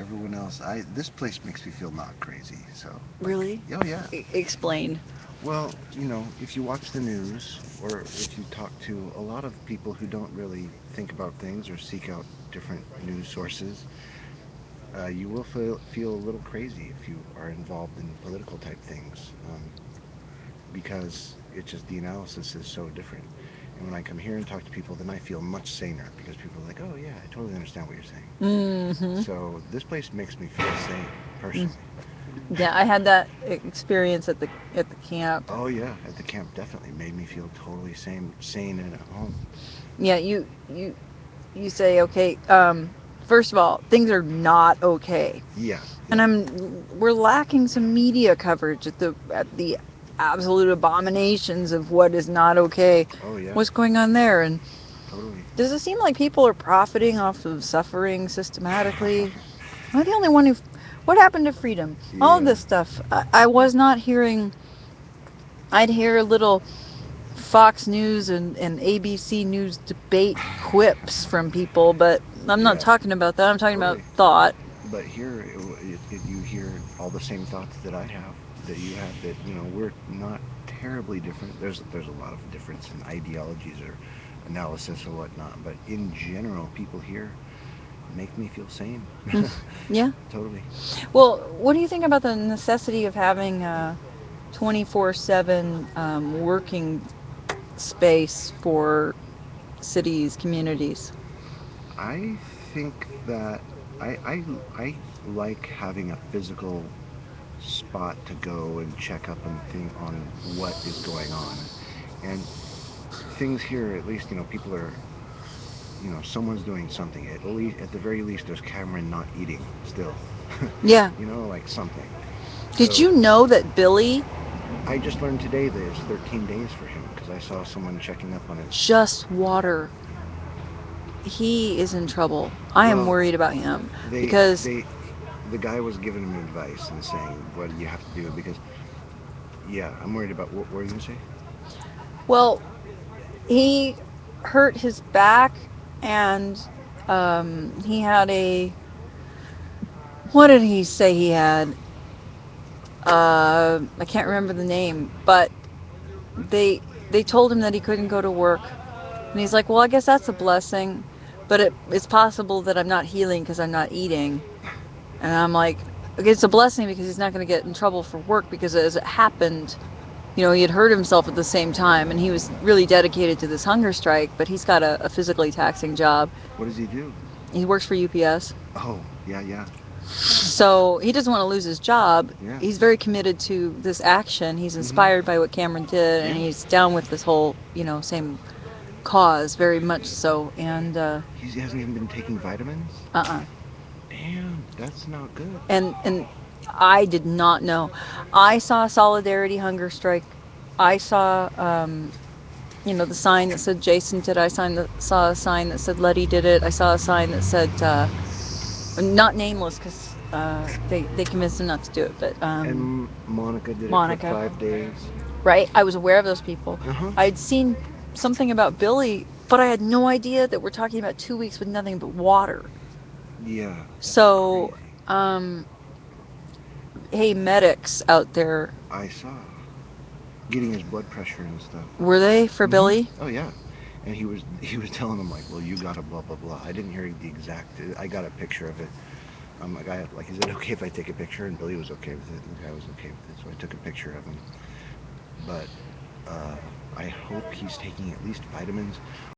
everyone else, this place makes me feel not crazy. So, like, Really? oh yeah. Explain. Well, if you watch the news or if you talk to a lot of people who don't really think about things or seek out different news sources, you will feel a little crazy if you are involved in political type things, because it's just the analysis is so different. And when I come here and talk to people, then I feel much saner because people are like, oh, yeah, I totally understand what you're saying. Mm-hmm. So this place makes me feel sane, personally. Yeah, I had that experience at the camp. Oh, yeah, at the camp definitely made me feel totally sane and at home. Yeah, you say okay. First of all, things are not okay, Yeah, and yeah. we're lacking some media coverage at the absolute abominations of what is not okay. Oh, yeah, What's going on there? And totally. does it seem like people are profiting off of suffering systematically? Am I the only one who? What happened to freedom? All of Yeah. this stuff. I was not hearing. I'd hear little Fox News and ABC News debate quips from people, but I'm not Yeah, talking about that. I'm talking about totally. thought. But here, you hear all the same thoughts that I have, that you have, that, we're not terribly different. There's a lot of difference in ideologies or analysis or whatnot, but in general, people here make me feel sane. Mm, yeah. Totally. Well, what do you think about the necessity of having a 24/7 working space for cities, communities? I think that I like having a physical spot to go and check up and think on what is going on. And things here, at least, people are, someone's doing something. At the very least, there's Cameron not eating still. Yeah. Like something. Did So you know that Billy I just learned today that it's 13 days for him because I saw someone checking up on his. just water? He is in trouble. I am Well, worried about him they because, they the guy was giving him advice and saying what do you have to do because yeah, I'm worried about what were you gonna say? well, he hurt his back and he had a, what did he say he had? I can't remember the name, but they they told him that he couldn't go to work, and he's like, "Well, I guess that's a blessing, but it's possible that I'm not healing because I'm not eating." And I'm like, "Okay, it's a blessing because he's not going to get in trouble for work because as it happened, he had hurt himself at the same time, and he was really dedicated to this hunger strike, but he's got a physically taxing job. What does he do? He works for UPS. Oh, yeah, yeah, So he doesn't want to lose his job. yeah. He's very committed to this action. He's Mm-hmm. inspired by what Cameron did, and Yeah. he's down with this whole, same cause, very much so. And He hasn't even been taking vitamins. uh-uh. Damn, that's not good. And I did not know. I saw Solidarity Hunger Strike. I saw the sign that said Jason did it. Saw a sign that said Letty did it. I saw a sign that said not nameless because they convinced him not to do it, but And Monica did it for Monica. 5 days. Right? I was aware of those people. Uh huh. I had seen something about Billy, but I had no idea that we're talking about 2 weeks with nothing but water. Yeah, that's So, crazy. um, hey, medics out there, I saw getting his blood pressure and stuff. were they for Mm-hmm. Billy? Oh yeah. And he was telling him like, well, you got a blah blah blah. I didn't hear the exact. I got a picture of it. Like like, is it okay if I take a picture? And Billy was okay with it, and the guy was okay with it, so I took a picture of him. But uh, I hope he's taking at least vitamins.